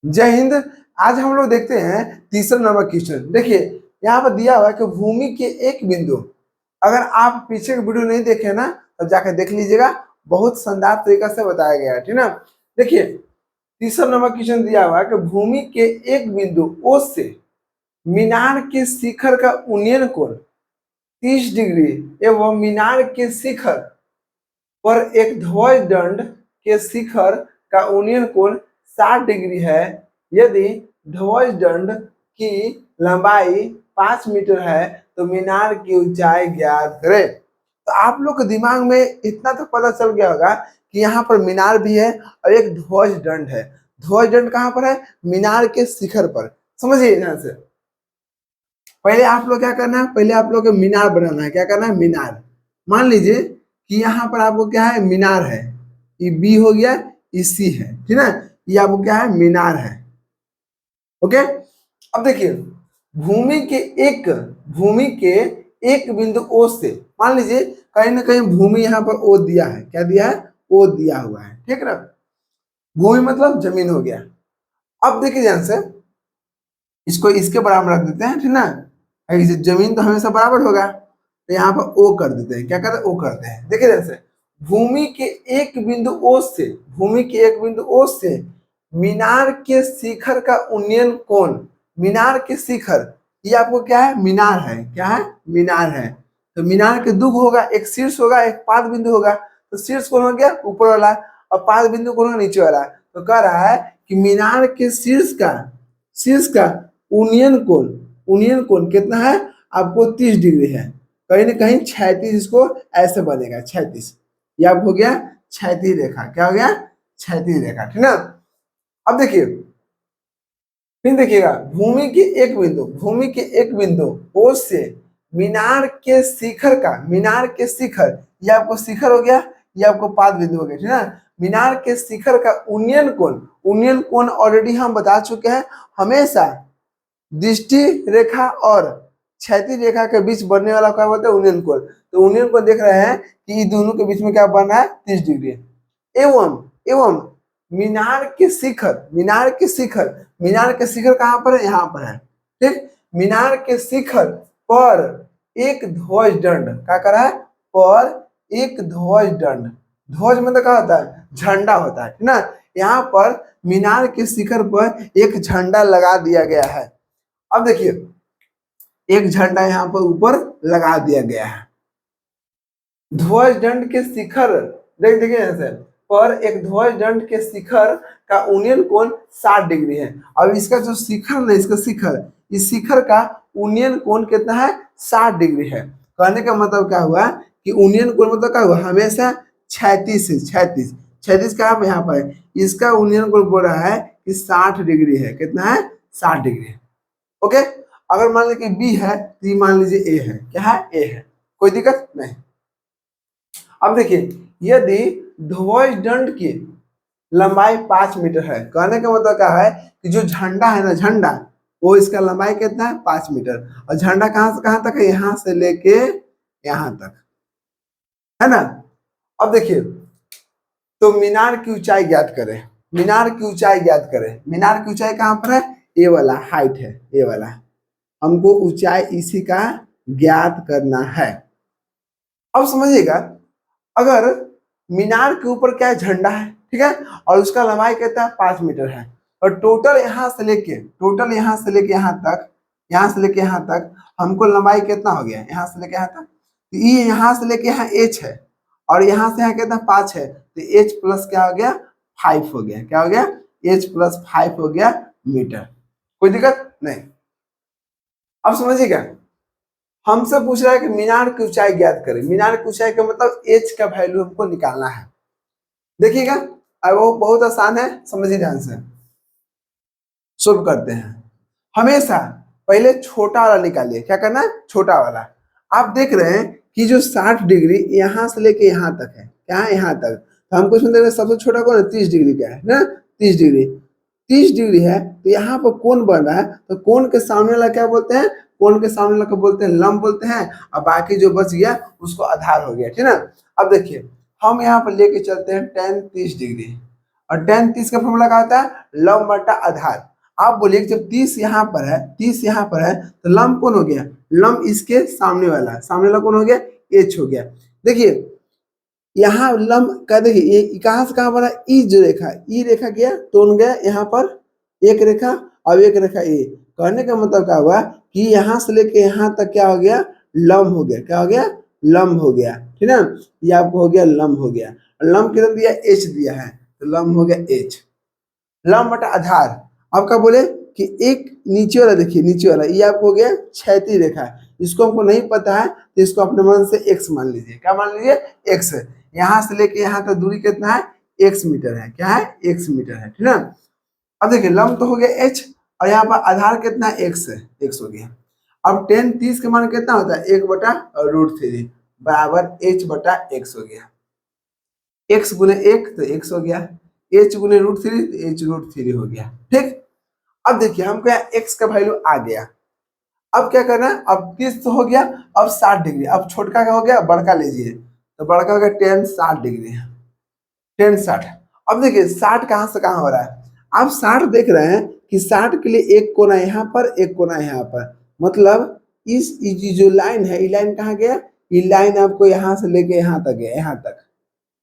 जय हिंद। आज हम लोग देखते हैं तीसरा नंबर क्वेश्चन। देखिए यहाँ पर दिया हुआ है कि भूमि के एक बिंदु, अगर आप पीछे का वीडियो नहीं देखे ना तो जाकर देख लीजिएगा, बहुत शानदार तरीका से बताया गया है, ठीक ना। देखिए तीसरा नंबर क्वेश्चन दिया हुआ है कि भूमि के एक बिंदु ओ से मीनार के शिखर का उन्नयन कोण 30 डिग्री एवं मीनार के शिखर पर एक ध्वज दंड के शिखर का उन्नयन कोण 60 डिग्री है। यदि ध्वज दंड की लंबाई 5 मीटर है तो मीनार की ऊंचाई ज्ञात करें। तो आप लोग के दिमाग में इतना तो पता चल गया होगा कि यहाँ पर मीनार भी है और एक ध्वज दंड है। ध्वज दंड कहाँ पर है? मीनार के शिखर पर। समझिए ध्यान से। पहले आप लोग क्या करना है, पहले आप लोग को मीनार बनाना है। क्या करना है? मीनार। मान लीजिए कि यहाँ पर आपको क्या है? मीनार है। ये बी हो गया, ये सी है, ठीक है। ये आपको क्या है? मीनार है। ओके। अब देखिए भूमि के एक बिंदु ओ से, मान लीजिए कहीं ना कहीं भूमि यहाँ पर ओ दिया है। क्या दिया है? ओ दिया हुआ है, ठीक है ना। भूमि मतलब जमीन हो गया। अब देखिए ध्यान से, इसको इसके बराबर रख देते हैं, ठीक ना। जमीन तो हमेशा बराबर होगा, तो यहाँ पर ओ कर देते हैं। क्या करते हैं? ओ करते हैं। देखिए ध्यान से, भूमि के एक बिंदु ओ से, भूमि के एक बिंदु ओ से मीनार के शिखर का उन्नयन कोण, मीनार के शिखर, ये आपको क्या है? मीनार है। क्या है? मीनार है। तो मीनार के दो होगा, एक शीर्ष होगा, एक पाद बिंदु होगा। तो शीर्ष कौन हो गया? ऊपर वाला, और पाद बिंदु कौन होगा? नीचे वाला। तो कह रहा है कि मीनार के शीर्ष का उन्नयन कोण कितना है? आपको 30 डिग्री है। कहीं ना कहीं 36, इसको ऐसे बनेगा 36। ये आप हो गया क्षैतिज रेखा। क्या हो गया? क्षैतिज रेखा, ठीक ना। अब देखिए, फिर देखिएगा, भूमि के एक बिंदु ओ से मीनार के शिखर, ये आपको शिखर हो गया, ये आपको पाद बिंदु हो गया, ठीक है। मीनार के शिखर का उन्नयन कोण ऑलरेडी हम बता चुके हैं। हमेशा दृष्टि रेखा और क्षैतिज रेखा के बीच बनने वाला क्या बोलते हैं? उन्नयन कोण। तो उन्नयन कोण देख रहे हैं कि इन दोनों के बीच में क्या बन रहा है? 30 डिग्री। एवं मीनार के शिखर कहाँ पर है? यहाँ पर है, ठीक। मीनार के शिखर पर एक ध्वज दंड, क्या कर रहा है? पर एक ध्वज दंड। ध्वज मतलब क्या होता है? झंडा होता है, ठीक ना। यहाँ पर मीनार के शिखर पर एक झंडा लगा दिया गया है। अब देखिए, एक झंडा यहाँ पर ऊपर लगा दिया गया है। ध्वज दंड के शिखर, देखिए ऐसे, पर एक ध्वज दंड के शिखर का उन्नयन कोण 60 डिग्री है। अब इसका जो शिखर है, इसका शिखर, इस शिखर का उन्नयन कोण कितना है? 60 डिग्री है। कहने का मतलब क्या हुआ कि उन्नयन कोण मतलब क्या हुआ? हमेशा 36 कहाँ पे? यहाँ पर है। इसका उन्नयन कोण बोल रहा है कि 60 डिग्री है। कितना है? 60 डिग्री। ओके। अगर मान लीजिए कि बी है तो ये मान लीजिए ए है। क्या है? ए है। कोई दिक्कत नहीं। अब देखिए, यदि ध्वज दंड की लंबाई 5 मीटर है, कहने का मतलब क्या है कि जो झंडा है ना, झंडा, वो इसका लंबाई कितना है? 5 मीटर। और झंडा कहाँ से कहाँ तक है? यहाँ से लेके यहाँ तक, है ना। अब देखिए, तो मीनार की ऊंचाई ज्ञात करें। मीनार की ऊंचाई कहाँ पर है? ए वाला हाइट है, ए वाला। हमको ऊंचाई इसी का ज्ञात करना है। अब समझिएगा, अगर मीनार के ऊपर क्या है? झंडा है, ठीक है, और उसका लंबाई कितना है? 5 मीटर है। और टोटल यहाँ से लेके यहाँ तक हमको लंबाई कितना हो गया? यहाँ से लेके यहाँ तक, तो ये यहाँ से लेके यहाँ एच है, और यहाँ से यहाँ कितना? 5 है। तो एच प्लस क्या हो गया? 5 हो गया। क्या हो गया? एच प्लस 5 हो गया मीटर। कोई दिक्कत नहीं। अब समझिएगा, हमसे पूछ रहा है कि मीनार की ऊंचाई ज्ञात करें। मीनार की ऊंचाई का मतलब एच का वैल्यू हमको निकालना है। देखिएगा, अब वो बहुत आसान है, समझिए ध्यान से। शुरू करते हैं। हमेशा पहले छोटा वाला निकालिए। क्या करना है? छोटा वाला। आप देख रहे हैं कि जो 60 डिग्री यहाँ से लेके यहाँ तक है। क्या है? यहाँ तक। तो हमको इसमें देख रहे हैं सबसे छोटा कौन है? 30 डिग्री का है ना। 30 डिग्री है। तो यहाँ पर कोण बन रहा है, तो कोण के सामने वाला क्या बोलते हैं? कोण के सामने वाला को बोलते हैं लंब बोलते हैं, और बाकी जो बच गया उसको आधार हो गया, ठीक ना। अब देखिए, हम यहाँ पर लेके चलते हैं tan 30 डिग्री, और tan 30 का फॉर्मूला क्या होता है, लंब बटा आधार। आप बोलिए कि जब 30 यहाँ पर है, 30 यहाँ पर है, तो लंब कौन हो गया, लंब इसके सामने वाला है, सामने वाला कौन हो गया, h हो गया। देखिए यहाँ लंब का, देखिए ये कहाँ से कहाँ बना, ई जो रेखा, ई रेखा गया तो गया यहाँ पर एक रेखा और एक रेखा ए। कहने का मतलब क्या हुआ कि यहाँ से लेके यहाँ तक क्या हो गया, लंब हो गया, क्या हो गया, लंब हो गया, ठीक है ना। ये आपको हो गया लंब हो गया, लंब कितना दिया, एच दिया है, तो लंब हो गया एच। लंब बटा आधार, अब क्या बोले कि एक नीचे वाला, देखिए नीचे वाला ये आपको हो गया क्षैतिज रेखा, इसको हमको नहीं पता है तो इसको अपने मन से x मान लीजिए, क्या मान लीजिए, x। यहाँ से लेके यहाँ तक दूरी कितना है, x मीटर है, क्या है, x मीटर है, ठीक है। अब देखिए लंब तो हो गया h और यहाँ पर आधार कितना है, x है, x हो गया। अब tan 30 का मान कितना होता है, 1/√3 बराबर h बटा x हो गया। x गुने 1 तो x हो गया, h गुने √3 तो h√3 हो गया, ठीक। अब देखिए हमको यहाँ x का वैल्यू आ गया, अब क्या करना है, अब 30 तो हो गया, अब 60 डिग्री, अब छोटका का हो गया, बड़का लीजिए, तो बड़का हो गया tan 60 डिग्री, tan 60। अब देखिए 60 कहाँ से कहाँ हो रहा है, आप 60 देख रहे हैं कि 60 के लिए एक कोना यहाँ पर, एक कोना यहाँ पर, मतलब इस जो लाइन है, ये लाइन कहाँ गया, ये लाइन आपको यहाँ से लेके यहाँ तक गया, यहाँ तक,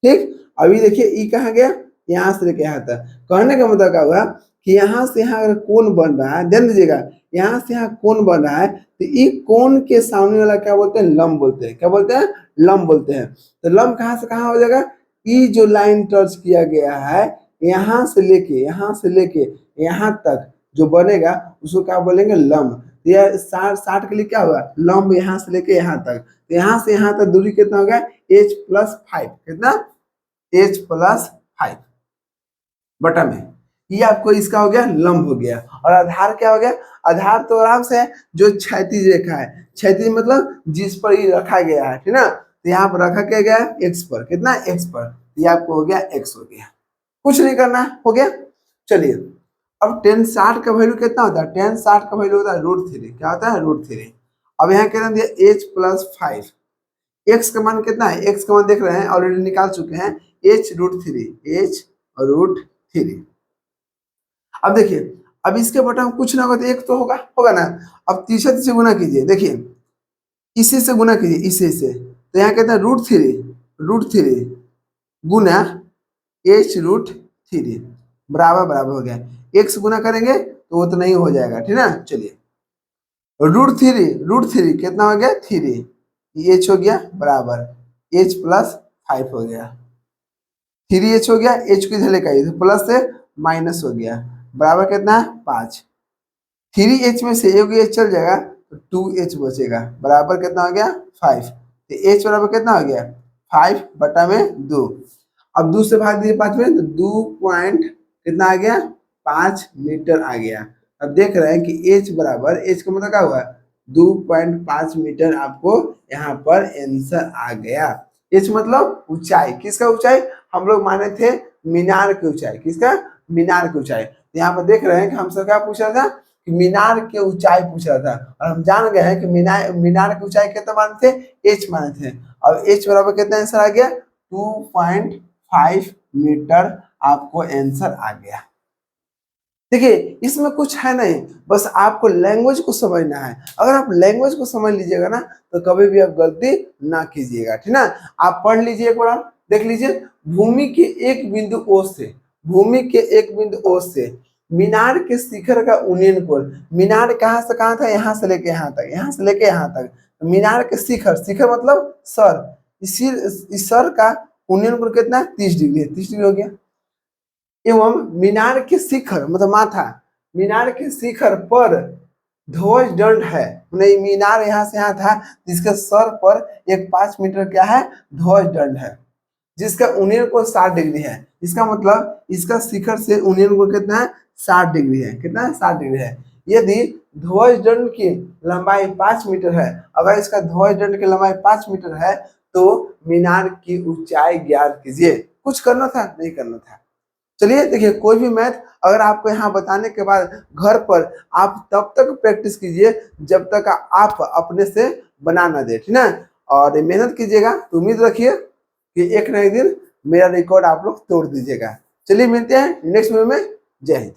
ठीक। अभी देखिए ई कहाँ गया, यहाँ से लेके यहाँ तक। कहने का मतलब क्या हुआ कि यहाँ से यहाँ अगर कोण बन रहा है, ध्यान दीजिएगा, यहाँ से यहाँ कोण बन रहा है, तो ये कोण के सामने वाला क्या बोलते हैं, लंब बोलते हैं, क्या बोलते हैं, लंब बोलते हैं। तो लंब कहाँ से कहाँ हो जाएगा, ये जो लाइन टच किया गया है, यहाँ से लेके यहाँ तक जो बनेगा उसको क्या बोलेंगे, लंब। यह 60 के लिए क्या हुआ, लंब यहाँ से लेके यहाँ तक, तो यहाँ से यहाँ तक दूरी कितना हो गया, h+5, कितना, h+5 बटा में, ये आपको इसका हो गया लंब हो गया। और आधार क्या हो गया, आधार तो आराम से है, जो क्षैतिज रेखा है, क्षैतिज मतलब जिस पर ये रखा गया है, ठीक ना, तो यहाँ पर रखा क्या गया, x पर, कितना, x पर, ये आपको हो गया x हो गया, कुछ नहीं करना, हो गया। चलिए अब tan 60 का वैल्यू कितना होता है, tan 60 का वैल्यू होता है √3, क्या होता है, √3। अब यहाँ कितना दिया, h+5, x का मान कितना है, x का मान देख रहे हैं, ऑलरेडी निकाल चुके हैं, h√3। अब देखिए, अब इसके बटा में कुछ ना होगा तो एक तो होगा ना। अब तीसरे से गुना कीजिए, देखिए इसी से गुना कीजिए, इसी से, तो यहाँ कहते हैं √3 गुना h√3 बराबर हो गया, एक से गुना करेंगे तो वो तो नहीं हो जाएगा, ठीक है। चलिए √3 कितना हो गया, 3, h हो गया बराबर h+5 हो गया, 3h हो गया, h को इधर लेकर आइए, प्लस से माइनस हो गया, बराबर कितना है, 5। 3h में से एक h चल जाएगा तो 2h बचेगा, बराबर कितना हो गया, 5। तो h बराबर कितना हो गया, 5 बटा में 2। अब 2 से भाग दीजिए 5 में, तो 2 पॉइंट कितना आ गया, 5 मीटर आ गया। अब देख रहे हैं कि h बराबर, h का मतलब क्या हुआ, 2.5 मीटर आपको यहाँ पर आंसर आ गया। h मतलब ऊंचाई, किसका ऊंचाई, हम लोग माने थे मीनार की ऊंचाई, किसका, मीनार की ऊंचाई। यहाँ पर देख रहे हैं कि हमसे क्या पूछ रहा था, कि मीनार की ऊंचाई पूछ रहा था, और हम जान गए हैं कि मीनार की ऊंचाई कितना माने थे, h माने थे। अब h बराबर कितना आंसर आ गया, 2.5 मीटर आपको आंसर आ गया। देखिए इसमें कुछ है नहीं, बस आपको लैंग्वेज को समझना है। अगर आप लैंग्वेज को समझ लीजिएगा ना, तो कभी भी आप गलती ना कीजिएगा, ठीक ना। आप पढ़ लीजिए एक बार, देख लीजिए, भूमि के एक बिंदु O से, भूमि के एक बिंदु O से मीनार के शिखर का उन्नयन कोण, मीनार कहाँ से कहाँ था, यहाँ से लेके यहाँ तक, यहाँ से लेके यहाँ तक, मीनार के शिखर, शिखर मतलब सर, इस सर का उन्नयन कोण कितना, 30 डिग्री है, 30 डिग्री हो गया। एवं मीनार के शिखर मतलब माथा, मीनार के शिखर पर ध्वज दंड है, नहीं मीनार यहाँ से यहाँ था, जिसके सर पर एक 5 मीटर क्या है, ध्वज दंड है, जिसका उन्नयन कोण 60 डिग्री है। इसका मतलब इसका शिखर से उन्नयन कोण कितना है, 60 डिग्री है, कितना है, 60 डिग्री है। यदि ध्वज दंड की लंबाई 5 मीटर है, अगर इसका ध्वज दंड की लंबाई 5 मीटर है, तो मीनार की ऊंचाई ज्ञात कीजिए। कुछ करना था, नहीं करना था। चलिए देखिए, कोई भी मैथ अगर आपको यहाँ बताने के बाद घर पर आप तब तक प्रैक्टिस कीजिए जब तक आप अपने से बना ना दे, ठीक ना। और मेहनत कीजिएगा, तो उम्मीद रखिए कि एक न एक दिन मेरा रिकॉर्ड आप लोग तोड़ दीजिएगा। चलिए मिलते हैं नेक्स्ट वीडियो में। जय हिंद।